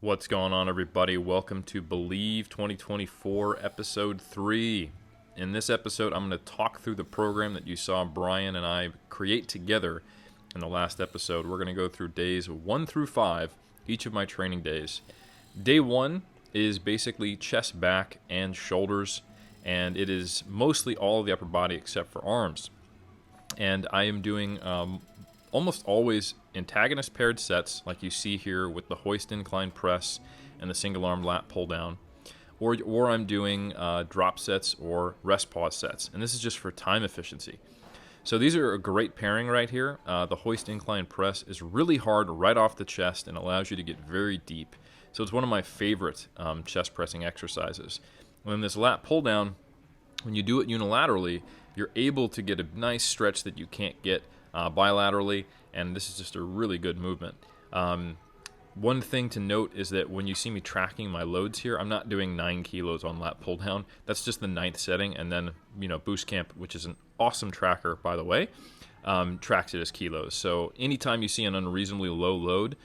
What's going on, everybody? Welcome to Believe 2024 Episode 3. In this episode, I'm going to talk through the program that you saw Brian and I create together in the last episode. We're going to go through days 1 through 5, each of my training days. Day 1 is basically chest, back, and shoulders, and it is mostly all of the upper body except for arms. And I am doing almost always antagonist paired sets, like you see here with the hoist incline press and the single arm lat pull down, or I'm doing drop sets or rest pause sets, and this is just for time efficiency. So these are a great pairing right here. The hoist incline press is really hard right off the chest and allows you to get very deep. So it's one of my favorite chest pressing exercises. When this lat pull down, when you do it unilaterally, you're able to get a nice stretch that you can't get bilaterally, and this is just a really good movement. One thing to note is that when you see me tracking my loads here, I'm not doing 9 kilos on lat pull down. That's just the 9th setting, and then Boostcamp, which is an awesome tracker, by the way, tracks it as kilos. So anytime you see an unreasonably low load,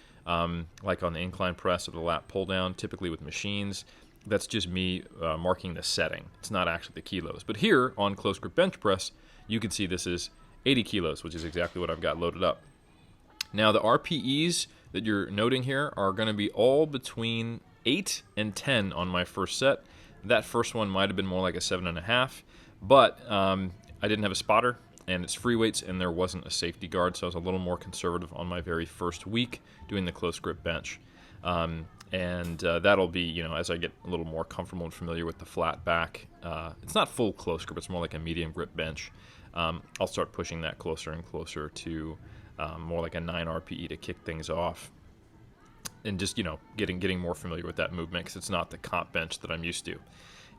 like on the incline press or the lat pull down, typically with machines, that's just me marking the setting. It's not actually the kilos. But here on close grip bench press, you can see this is 80 kilos, which is exactly what I've got loaded up. Now the RPEs that you're noting here are going to be all between 8 and 10 on my first set. That first one might have been more like a 7.5, but I didn't have a spotter, and it's free weights, and there wasn't a safety guard, so I was a little more conservative on my very first week doing the close grip bench. And that'll be, as I get a little more comfortable and familiar with the flat back. It's not full close grip, it's more like a medium grip bench. I'll start pushing that closer and closer to more like a 9 RPE to kick things off. And just, getting more familiar with that movement, because it's not the comp bench that I'm used to.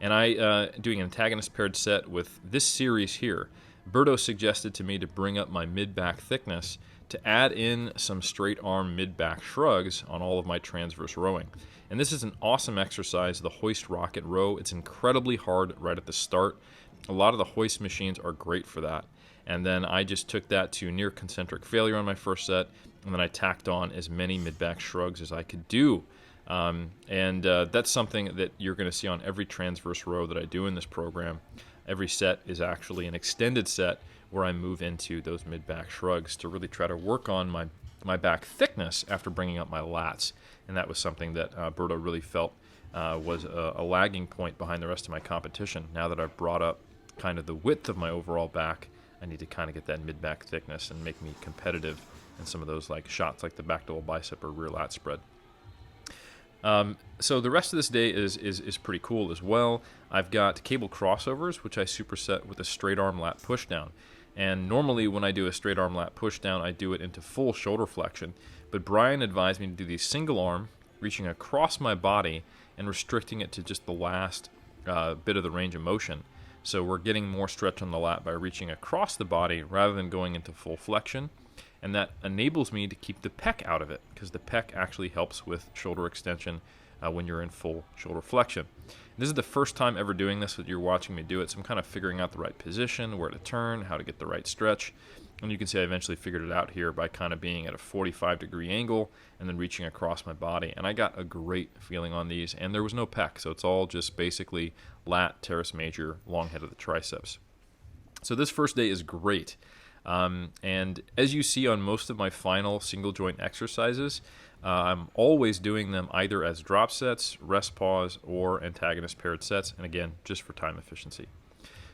And I doing an antagonist paired set with this series here. Berto suggested to me to bring up my mid-back thickness to add in some straight arm mid-back shrugs on all of my transverse rowing. And this is an awesome exercise, the hoist rocket row. It's incredibly hard right at the start. A lot of the hoist machines are great for that. And then I just took that to near concentric failure on my first set, and then I tacked on as many mid-back shrugs as I could do. That's something that you're going to see on every transverse row that I do in this program. Every set is actually an extended set where I move into those mid-back shrugs to really try to work on my back thickness after bringing up my lats. And that was something that Berto really felt was a lagging point behind the rest of my competition. Now that I've brought up kind of the width of my overall back, I need to kind of get that mid-back thickness and make me competitive in some of those like shots like the back double bicep or rear lat spread. So the rest of this day is pretty cool as well. I've got cable crossovers, which I superset with a straight arm lat push down. And normally when I do a straight arm lat push down, I do it into full shoulder flexion. But Brian advised me to do these single arm, reaching across my body and restricting it to just the last bit of the range of motion. So we're getting more stretch on the lat by reaching across the body rather than going into full flexion. And that enables me to keep the pec out of it, because the pec actually helps with shoulder extension when you're in full shoulder flexion. This is the first time ever doing this that you're watching me do it, so I'm kind of figuring out the right position, where to turn, how to get the right stretch. And you can see I eventually figured it out here by kind of being at a 45-degree angle and then reaching across my body. And I got a great feeling on these, and there was no pec, so it's all just basically lat, teres major, long head of the triceps. So this first day is great. And as you see on most of my final single joint exercises, I'm always doing them either as drop sets, rest pause, or antagonist paired sets, and again, just for time efficiency.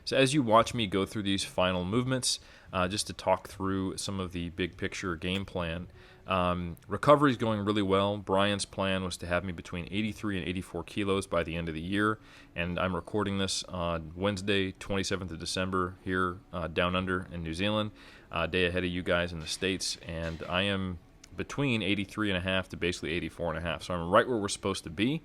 So as you watch me go through these final movements, just to talk through some of the big picture game plan, recovery is going really well. Brian's plan was to have me between 83 and 84 kilos by the end of the year, and I'm recording this on Wednesday, 27th of December here down under in New Zealand, a day ahead of you guys in the States, and I am between 83.5 to basically 84.5, so I'm right where we're supposed to be,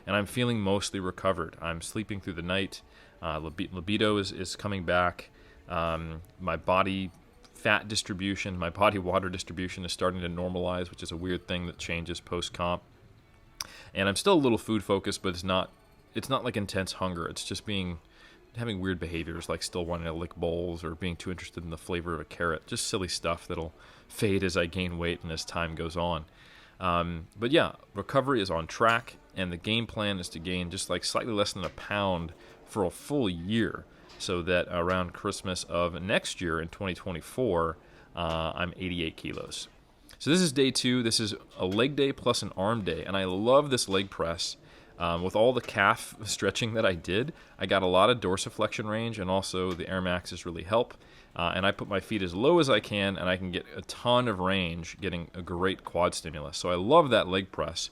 and I'm feeling mostly recovered. I'm sleeping through the night. Libido is coming back. My body fat distribution, my body water distribution is starting to normalize, which is a weird thing that changes post-comp. And I'm still a little food focused, but it's not like intense hunger. It's just having weird behaviors, like still wanting to lick bowls or being too interested in the flavor of a carrot. Just silly stuff that'll fade as I gain weight and as time goes on. But yeah, recovery is on track, and the game plan is to gain just like slightly less than a pound for a full year, so that around Christmas of next year in 2024, I'm 88 kilos. So this is day 2. This is a leg day plus an arm day, and I love this leg press. With all the calf stretching that I did, I got a lot of dorsiflexion range, and also the Air Maxes really help. And I put my feet as low as I can, and I can get a ton of range, getting a great quad stimulus. So I love that leg press,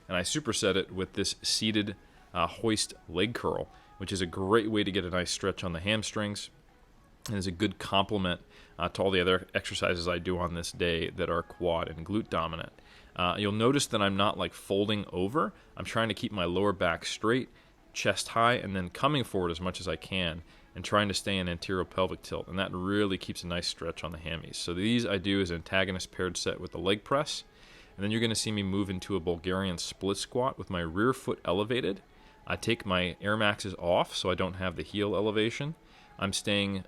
and I superset it with this seated hoist leg curl, which is a great way to get a nice stretch on the hamstrings, and is a good complement to all the other exercises I do on this day that are quad and glute dominant. You'll notice that I'm not like folding over. I'm trying to keep my lower back straight, chest high, and then coming forward as much as I can, and trying to stay in anterior pelvic tilt, and that really keeps a nice stretch on the hammies. So these I do as antagonist paired set with the leg press, and then you're going to see me move into a Bulgarian split squat with my rear foot elevated. I take my Air Maxes off so I don't have the heel elevation. I'm staying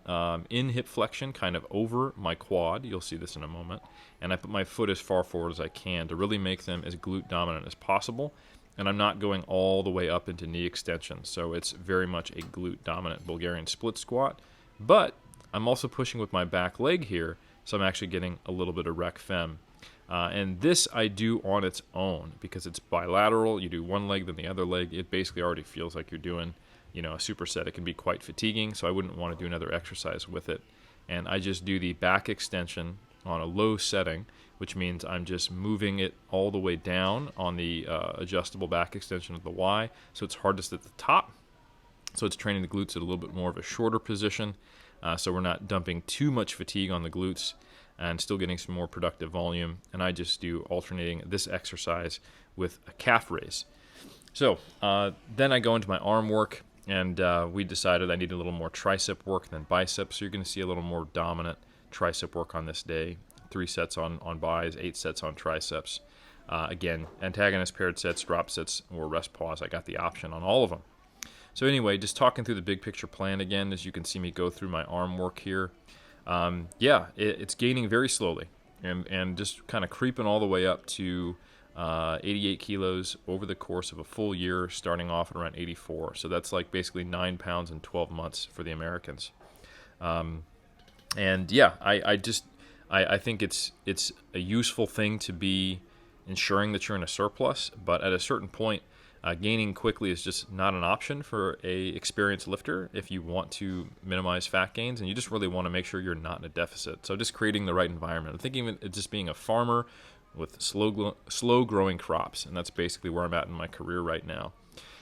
in hip flexion, kind of over my quad. You'll see this in a moment. And I put my foot as far forward as I can to really make them as glute dominant as possible. And I'm not going all the way up into knee extension. So it's very much a glute dominant Bulgarian split squat. But I'm also pushing with my back leg here, so I'm actually getting a little bit of rec fem. And this I do on its own because it's bilateral. You do one leg, then the other leg. It basically already feels like you're doing, a superset. It can be quite fatiguing, so I wouldn't want to do another exercise with it. And I just do the back extension on a low setting, which means I'm just moving it all the way down on the adjustable back extension of the Y, so it's hardest at the top. So it's training the glutes at a little bit more of a shorter position, so we're not dumping too much fatigue on the glutes and still getting some more productive volume. And I just do alternating this exercise with a calf raise. So then I go into my arm work, and we decided I need a little more tricep work than bicep, so you're going to see a little more dominant tricep work on this day. 3 sets on bis, 8 sets on triceps. Again, antagonist paired sets, drop sets, or rest pause. I got the option on all of them. So anyway, just talking through the big picture plan again, as you can see me go through my arm work here. It's gaining very slowly, and just kind of creeping all the way up to 88 kilos over the course of a full year, starting off at around 84. So that's like basically 9 pounds in 12 months for the Americans. I think it's a useful thing to be ensuring that you're in a surplus, but at a certain point, gaining quickly is just not an option for a experienced lifter if you want to minimize fat gains, and you just really want to make sure you're not in a deficit. So just creating the right environment. I'm thinking of it just being a farmer with slow growing crops, and that's basically where I'm at in my career right now.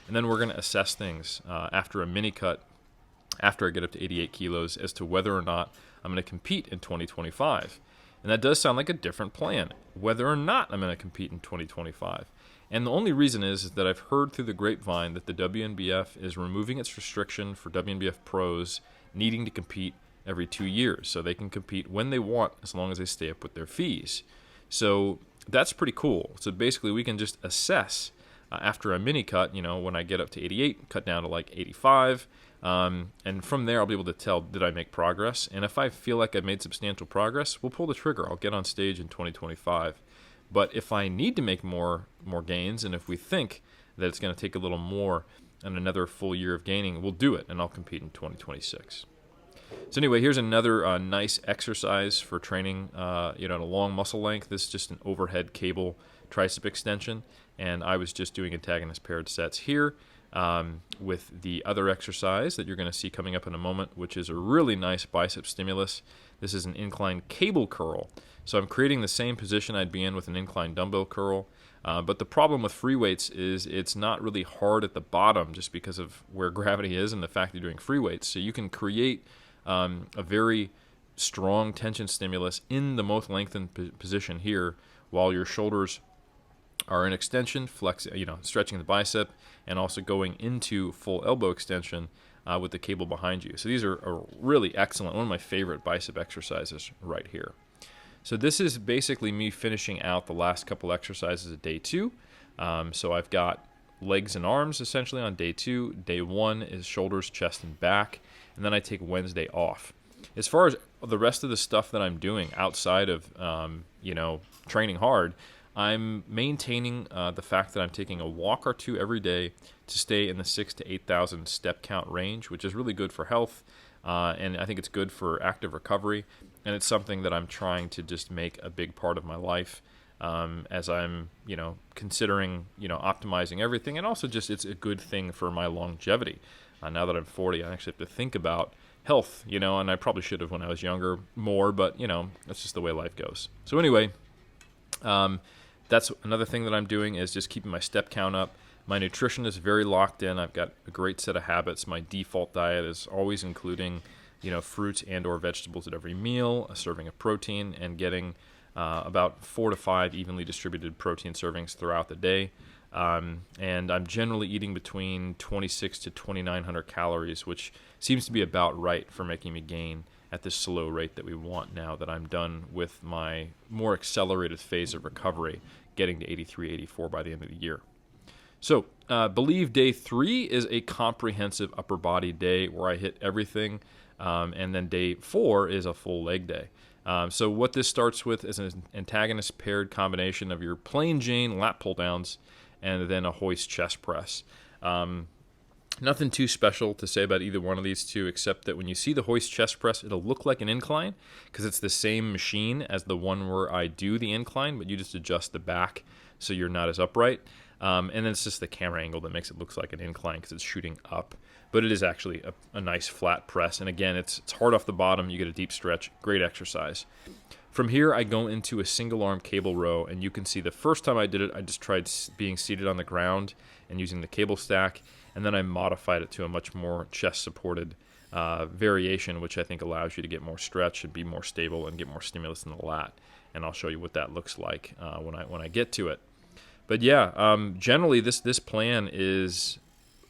And then we're going to assess things after a mini cut, after I get up to 88 kilos, as to whether or not I'm going to compete in 2025. And that does sound like a different plan, whether or not I'm going to compete in 2025. And the only reason is that I've heard through the grapevine that the WNBF is removing its restriction for WNBF pros needing to compete every 2 years. So they can compete when they want as long as they stay up with their fees. So that's pretty cool. So basically we can just assess after a mini cut, when I get up to 88, cut down to like 85. And from there I'll be able to tell, did I make progress? And if I feel like I've made substantial progress, we'll pull the trigger. I'll get on stage in 2025. But if I need to make more gains, and if we think that it's going to take a little more and another full year of gaining, we'll do it, and I'll compete in 2026. So anyway, here's another nice exercise for training, at a long muscle length. This is just an overhead cable tricep extension, and I was just doing antagonist paired sets here with the other exercise that you're going to see coming up in a moment, which is a really nice bicep stimulus. This is an incline cable curl. So I'm creating the same position I'd be in with an incline dumbbell curl. But the problem with free weights is it's not really hard at the bottom just because of where gravity is and the fact that you're doing free weights. So you can create a very strong tension stimulus in the most lengthened position here while your shoulders are in extension, stretching the bicep, and also going into full elbow extension with the cable behind you. So these are really excellent, one of my favorite bicep exercises right here. So this is basically me finishing out the last couple exercises of day 2. So I've got legs and arms essentially on day 2. Day 1 is shoulders, chest, and back. And then I take Wednesday off. As far as the rest of the stuff that I'm doing outside of, training hard, I'm maintaining the fact that I'm taking a walk or two every day to stay in the 6,000 to 8,000 step count range, which is really good for health, and I think it's good for active recovery, and it's something that I'm trying to just make a big part of my life as I'm, considering, optimizing everything, and also just it's a good thing for my longevity. Now that I'm 40, I actually have to think about health, and I probably should have when I was younger more, but, that's just the way life goes. So anyway, that's another thing that I'm doing is just keeping my step count up. My nutrition is very locked in. I've got a great set of habits. My default diet is always including, fruits and or vegetables at every meal, a serving of protein, and getting about 4 to 5 evenly distributed protein servings throughout the day. And I'm generally eating between 26 to 2,900 calories, which seems to be about right for making me gain at this slow rate that we want now that I'm done with my more accelerated phase of recovery, getting to 83, 84 by the end of the year. So, Believe Day 3 is a comprehensive upper body day where I hit everything, and then Day 4 is a full leg day. So what this starts with is an antagonist paired combination of your plain Jane lat pull downs and then a hoist chest press. Nothing too special to say about either one of these two, except that when you see the hoist chest press, it'll look like an incline because it's the same machine as the one where I do the incline, but you just adjust the back so you're not as upright. And then it's just the camera angle that makes it look like an incline because it's shooting up. But it is actually a nice flat press. And again, it's hard off the bottom. You get a deep stretch. Great exercise. From here, I go into a single arm cable row, and you can see the first time I did it, I just tried being seated on the ground and using the cable stack, and then I modified it to a much more chest-supported variation, which I think allows you to get more stretch and be more stable and get more stimulus in the lat. And I'll show you what that looks like when I get to it. But yeah, generally this plan is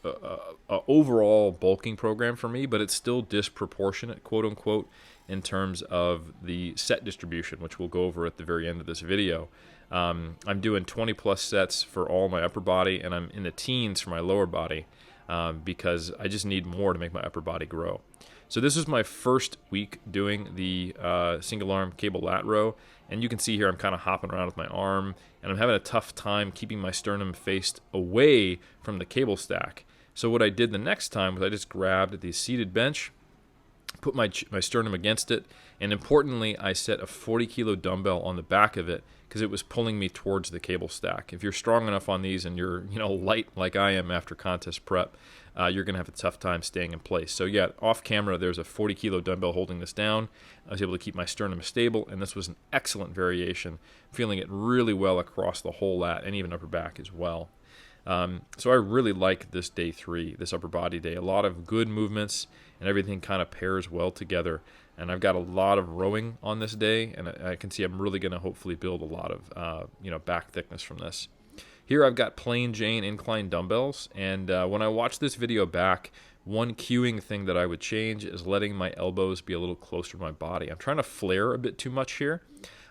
a overall bulking program for me, but it's still disproportionate, quote unquote, in terms of the set distribution, which we'll go over at the very end of this video. I'm doing 20 plus sets for all my upper body, and I'm in the teens for my lower body because I just need more to make my upper body grow. So this is my first week doing the single arm cable lat row, and you can see here I'm kind of hopping around with my arm, and I'm having a tough time keeping my sternum faced away from the cable stack. So what I did the next time was I just grabbed the seated bench, put my sternum against it, and importantly, I set a 40 kilo dumbbell on the back of it because it was pulling me towards the cable stack. If you're strong enough on these and you're light like I am after contest prep, you're going to have a tough time staying in place. So yeah, off camera, there's a 40 kilo dumbbell holding this down. I was able to keep my sternum stable, and this was an excellent variation, feeling it really well across the whole lat and even upper back as well. So I really like this day 3, this upper body day. A lot of good movements, and everything kind of pairs well together. And I've got a lot of rowing on this day, and I can see I'm really going to hopefully build a lot of back thickness from this. Here I've got plain Jane incline dumbbells, and when I watch this video back, one cueing thing that I would change is letting my elbows be a little closer to my body. I'm trying to flare a bit too much here.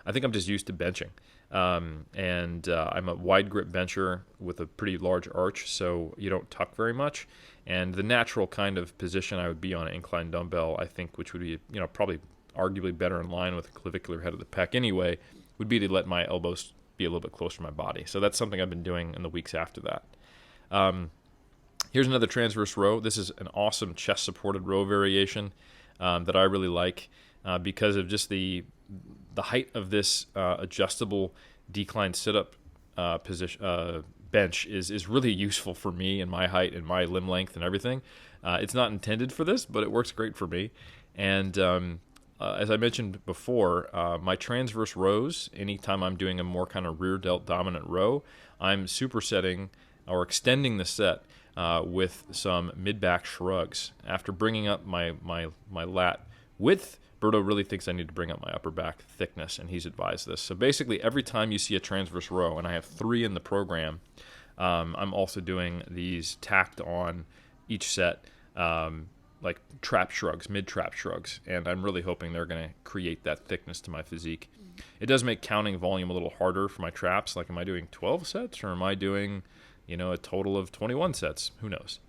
I think I'm just used to benching. And I'm a wide grip bencher with a pretty large arch, so you don't tuck very much. And the natural kind of position I would be on an incline dumbbell, I think, which would be probably arguably better in line with the clavicular head of the pec anyway, would be to let my elbows be a little bit closer to my body. So that's something I've been doing in the weeks after that. Here's another transverse row. This is an awesome chest supported row variation that I really like because of just the height of this adjustable decline sit-up position bench is really useful for me and my height and my limb length and everything. It's not intended for this, but it works great for me. And as I mentioned before, my transverse rows, anytime I'm doing a more kind of rear delt dominant row, I'm supersetting or extending the set with some mid-back shrugs. After bringing up my lat width, Berto really thinks I need to bring up my upper back thickness, and he's advised this. So basically, every time you see a transverse row, and I have 3 in the program, I'm also doing these tacked on each set, like trap shrugs, mid-trap shrugs, and I'm really hoping they're going to create that thickness to my physique. It does make counting volume a little harder for my traps. Like, am I doing 12 sets, or am I doing, a total of 21 sets? Who knows?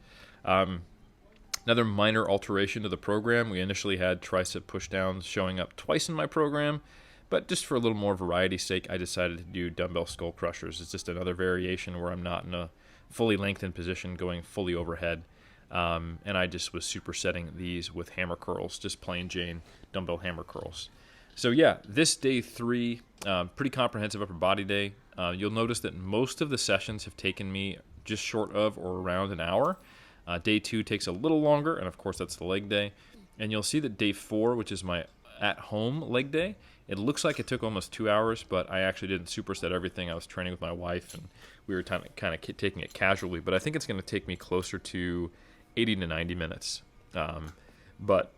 Another minor alteration to the program, we initially had tricep pushdowns showing up twice in my program, But just for a little more variety's sake, I decided to do dumbbell skull crushers. It's just another variation where I'm not in a fully lengthened position going fully overhead. And I just was supersetting these with hammer curls, just plain Jane dumbbell hammer curls. So yeah, this day 3, pretty comprehensive upper body day. You'll notice that most of the sessions have taken me just short of or around an hour. Day 2 takes a little longer, and of course that's the leg day. And you'll see that day 4, which is my at-home leg day, it looks like it took almost 2 hours, but I actually didn't superset everything. I was training with my wife, and we were kind of taking it casually. But I think it's going to take me closer to 80 to 90 minutes. But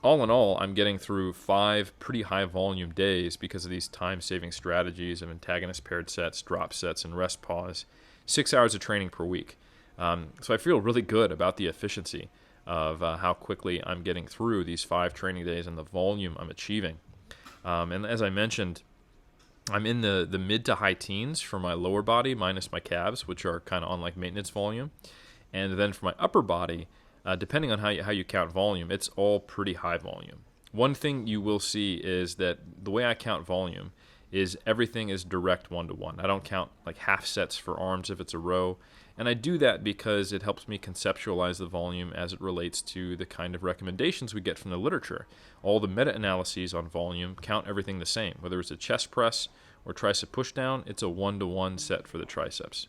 all in all, I'm getting through 5 pretty high volume days because of these time-saving strategies of antagonist paired sets, drop sets, and rest pause. 6 hours of training per week. So I feel really good about the efficiency of how quickly I'm getting through these 5 training days and the volume I'm achieving. And as I mentioned, I'm in the mid to high teens for my lower body minus my calves, which are kind of on like maintenance volume. And then for my upper body, depending on how you count volume, it's all pretty high volume. One thing you will see is that the way I count volume is everything is direct 1-to-1. I don't count like half sets for arms if it's a row. And I do that because it helps me conceptualize the volume as it relates to the kind of recommendations we get from the literature. All the meta-analyses on volume count everything the same. Whether it's a chest press or tricep pushdown, it's a 1-to-1 set for the triceps.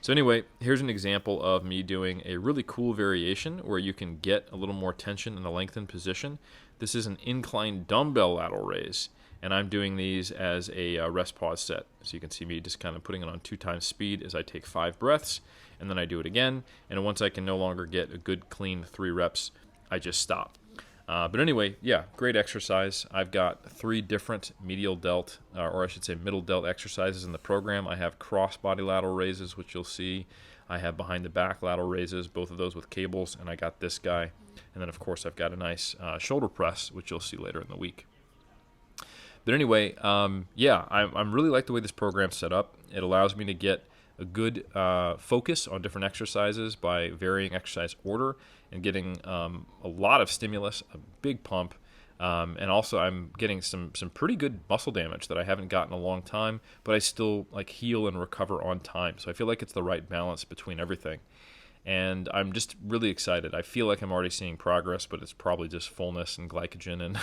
So anyway, here's an example of me doing a really cool variation where you can get a little more tension in a lengthened position. This is an incline dumbbell lateral raise, and I'm doing these as a rest pause set. So you can see me just kind of putting it on 2 times speed as I take 5 breaths, and then I do it again. And once I can no longer get a good clean 3 reps, I just stop. But anyway, yeah, great exercise. I've got 3 different medial delt, or I should say middle delt exercises in the program. I have cross body lateral raises, which you'll see. I have behind the back lateral raises, both of those with cables, and I got this guy. And then, of course, I've got a nice shoulder press, which you'll see later in the week. But anyway, yeah, I'm really like the way this program's set up. It allows me to get a good focus on different exercises by varying exercise order and getting a lot of stimulus, a big pump, and also I'm getting some pretty good muscle damage that I haven't gotten in a long time, but I still like heal and recover on time. So I feel like it's the right balance between everything. And I'm just really excited. I feel like I'm already seeing progress, but it's probably just fullness and glycogen and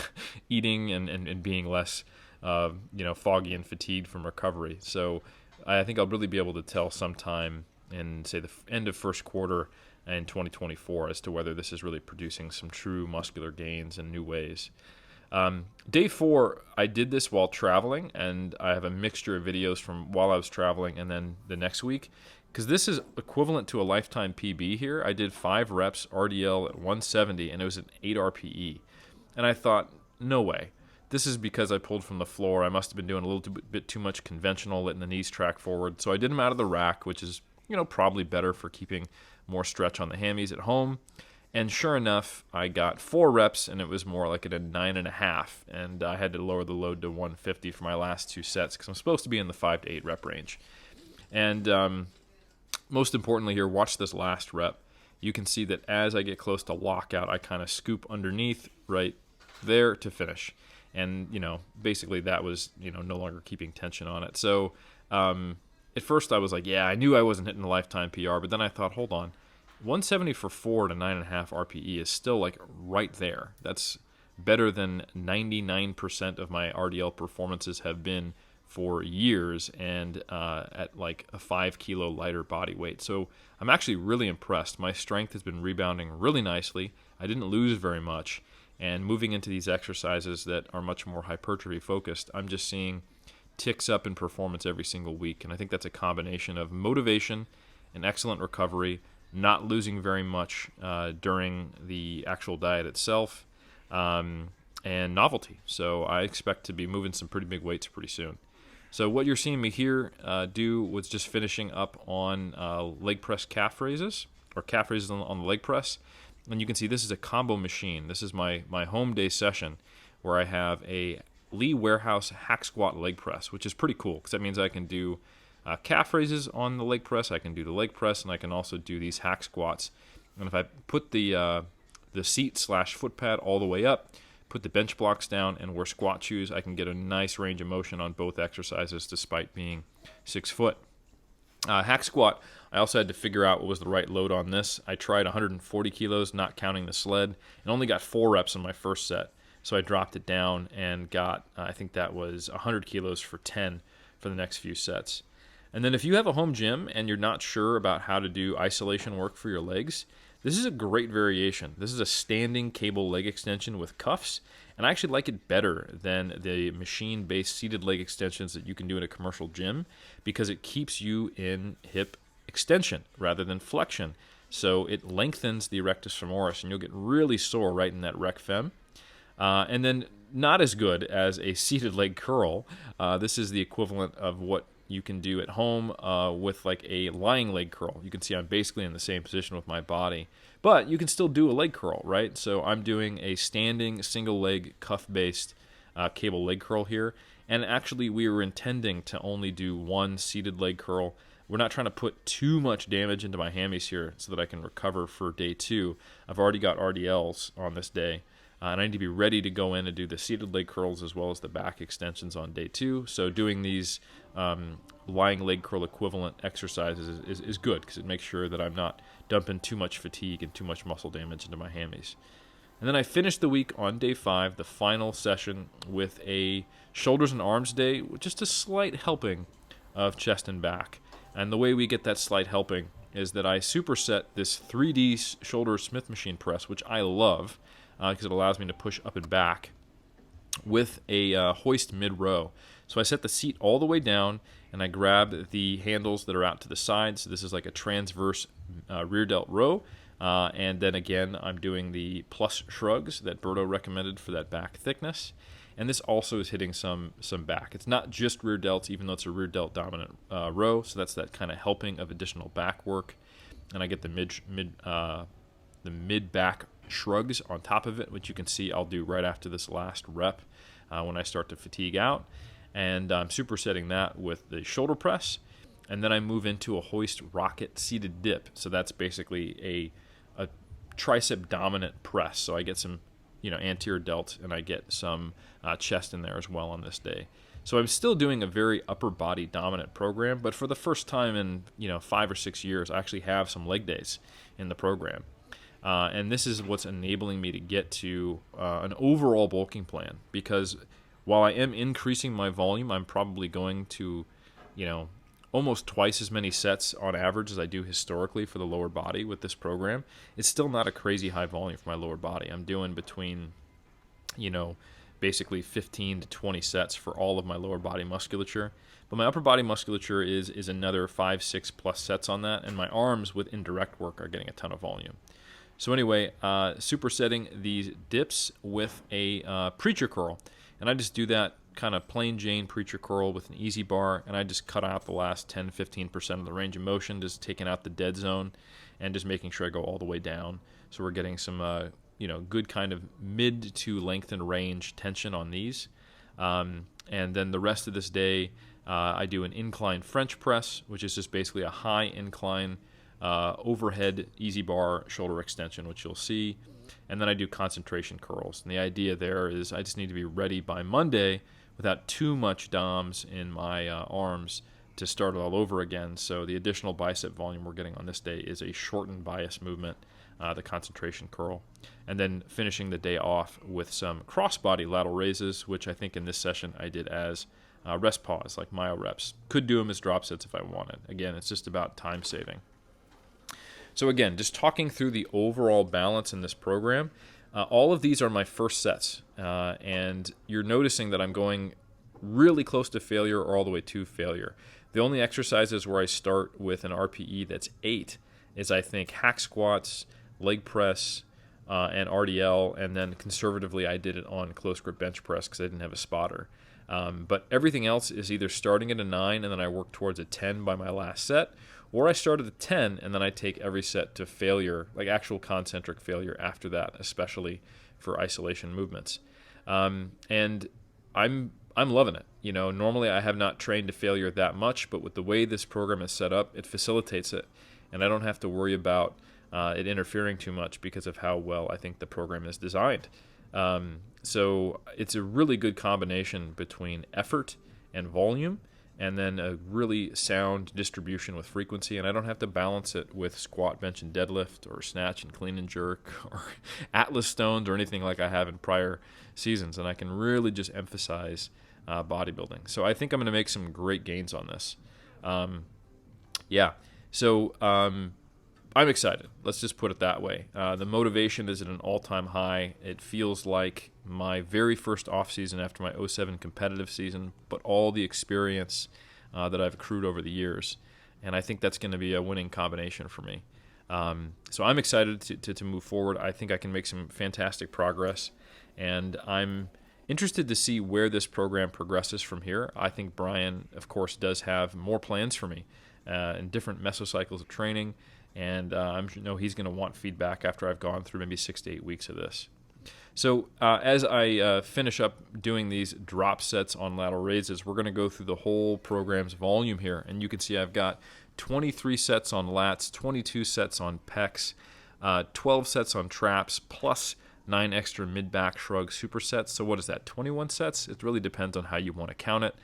eating and being less foggy and fatigued from recovery. So I think I'll really be able to tell sometime in, say, the end of first quarter in 2024 as to whether this is really producing some true muscular gains in new ways. Day 4, I did this while traveling, and I have a mixture of videos from while I was traveling and then the next week, because this is equivalent to a lifetime PB here. I did 5 reps RDL at 170, and it was an 8 RPE. And I thought, no way. This is because I pulled from the floor. I must have been doing a little bit too much conventional, letting the knees track forward. So I did them out of the rack, which is, probably better for keeping more stretch on the hammies at home. And sure enough, I got 4 reps, and it was more like at a 9.5. And I had to lower the load to 150 for my last 2 sets because I'm supposed to be in the 5 to 8 rep range. And most importantly here, watch this last rep. You can see that as I get close to lockout, I kind of scoop underneath right there to finish. And, basically that was, no longer keeping tension on it. So at first I was like, yeah, I knew I wasn't hitting the lifetime PR, but then I thought, hold on, 170 for 4 to 9.5 RPE is still like right there. That's better than 99% of my RDL performances have been for years, and at like a 5 kilo lighter body weight. So I'm actually really impressed. My strength has been rebounding really nicely. I didn't lose very much. And moving into these exercises that are much more hypertrophy focused, I'm just seeing ticks up in performance every single week. And I think that's a combination of motivation and excellent recovery, not losing very much during the actual diet itself, and novelty. So I expect to be moving some pretty big weights pretty soon. So what you're seeing me here do was just finishing up on leg press calf raises, or calf raises on the leg press. And you can see this is a combo machine. This is my home day session where I have a Lee Warehouse hack squat leg press, which is pretty cool because that means I can do calf raises on the leg press, I can do the leg press, and I can also do these hack squats. And if I put the seat/foot pad all the way up, put the bench blocks down, and wear squat shoes, I can get a nice range of motion on both exercises despite being 6 foot. Hack squat, I also had to figure out what was the right load on this. I tried 140 kilos, not counting the sled, and only got 4 reps in my first set. So I dropped it down and got, I think that was 100 kilos for 10 for the next few sets. And then if you have a home gym and you're not sure about how to do isolation work for your legs, this is a great variation. This is a standing cable leg extension with cuffs, and I actually like it better than the machine-based seated leg extensions that you can do in a commercial gym because it keeps you in hip extension rather than flexion. So it lengthens the erectus femoris, and you'll get really sore right in that rec fem. And then not as good as a seated leg curl. This is the equivalent of what you can do at home with like a lying leg curl. You can see I'm basically in the same position with my body, but you can still do a leg curl, right? So I'm doing a standing single leg cuff-based cable leg curl here. And actually we were intending to only do one seated leg curl. We're not trying to put too much damage into my hammies here so that I can recover for day 2. I've already got RDLs on this day. And I need to be ready to go in and do the seated leg curls as well as the back extensions on day 2. So doing these lying leg curl equivalent exercises is good because it makes sure that I'm not dumping too much fatigue and too much muscle damage into my hammies. And then I finished the week on day 5, the final session, with a shoulders and arms day with just a slight helping of chest and back. And the way we get that slight helping is that I superset this 3D shoulder Smith machine press, which I love, because it allows me to push up and back with a hoist mid-row. So I set the seat all the way down, and I grab the handles that are out to the side. So this is like a transverse rear delt row. And then again, I'm doing the plus shrugs that Berto recommended for that back thickness. And this also is hitting some back. It's not just rear delts, even though it's a rear delt dominant row. So that's that kind of helping of additional back work. And I get the mid back shrugs on top of it, which you can see I'll do right after this last rep when I start to fatigue out. And I'm supersetting that with the shoulder press. And then I move into a hoist rocket seated dip. So that's basically a tricep dominant press. So I get some anterior delt, and I get some chest in there as well on this day. So I'm still doing a very upper body dominant program, but for the first time in 5 or 6 years, I actually have some leg days in the program. And this is what's enabling me to get to an overall bulking plan, because while I am increasing my volume, I'm probably going to, almost twice as many sets on average as I do historically for the lower body with this program. It's still not a crazy high volume for my lower body. I'm doing between, basically 15 to 20 sets for all of my lower body musculature. But my upper body musculature is another 5, 6 plus sets on that, and my arms with indirect work are getting a ton of volume. So anyway, supersetting these dips with a preacher curl. And I just do that kind of plain Jane preacher curl with an easy bar, and I just cut out the last 10-15% of the range of motion, just taking out the dead zone and just making sure I go all the way down. So we're getting some good kind of mid to lengthen range tension on these. And then the rest of this day, I do an incline French press, which is just basically a high incline overhead easy bar shoulder extension, which you'll see. And then I do concentration curls. And the idea there is I just need to be ready by Monday without too much DOMs in my arms to start it all over again. So the additional bicep volume we're getting on this day is a shortened bias movement, the concentration curl. And then finishing the day off with some cross-body lateral raises, which I think in this session I did as rest pause, like myo reps. Could do them as drop sets if I wanted. Again, it's just about time saving. So again, just talking through the overall balance in this program, all of these are my first sets, and you're noticing that I'm going really close to failure or all the way to failure. The only exercises where I start with an RPE that's 8 is, I think, hack squats, leg press, and RDL, and then conservatively I did it on close grip bench press because I didn't have a spotter. But everything else is either starting at a 9 and then I work towards a 10 by my last set, or I start at a 10 and then I take every set to failure, like actual concentric failure after that, especially for isolation movements. And I'm loving it. Normally I have not trained to failure that much, but with the way this program is set up, it facilitates it, and I don't have to worry about it interfering too much because of how well I think the program is designed. So it's a really good combination between effort and volume, and then a really sound distribution with frequency. And I don't have to balance it with squat, bench, and deadlift, or snatch and clean and jerk, or Atlas stones, or anything like I have in prior seasons. And I can really just emphasize bodybuilding. So I think I'm going to make some great gains on this. So I'm excited. Let's just put it that way. The motivation is at an all-time high. It feels like my very first off-season after my 2007 competitive season, but all the experience that I've accrued over the years. And I think that's going to be a winning combination for me. So I'm excited to move forward. I think I can make some fantastic progress. And I'm interested to see where this program progresses from here. I think Brian, of course, does have more plans for me in different mesocycles of training. And I know he's going to want feedback after I've gone through maybe 6 to 8 weeks of this. So as I finish up doing these drop sets on lateral raises, we're going to go through the whole program's volume here. And you can see I've got 23 sets on lats, 22 sets on pecs, 12 sets on traps, plus 9 extra mid-back shrug supersets. So what is that, 21 sets? It really depends on how you want to count it.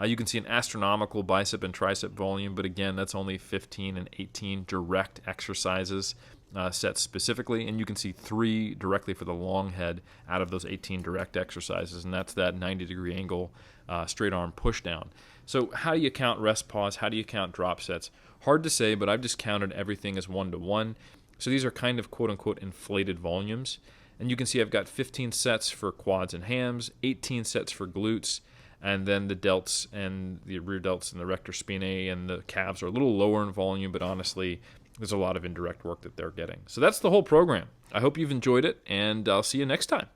You can see an astronomical bicep and tricep volume, but again, that's only 15 and 18 direct exercises set specifically, and you can see 3 directly for the long head out of those 18 direct exercises, and that's that 90-degree angle straight arm push down. So how do you count rest pause? How do you count drop sets? Hard to say, but I've just counted everything as 1-to-1. So these are kind of quote-unquote inflated volumes, and you can see I've got 15 sets for quads and hams, 18 sets for glutes, and then the delts and the rear delts and the rector spinae and the calves are a little lower in volume, but honestly, there's a lot of indirect work that they're getting. So that's the whole program. I hope you've enjoyed it, and I'll see you next time.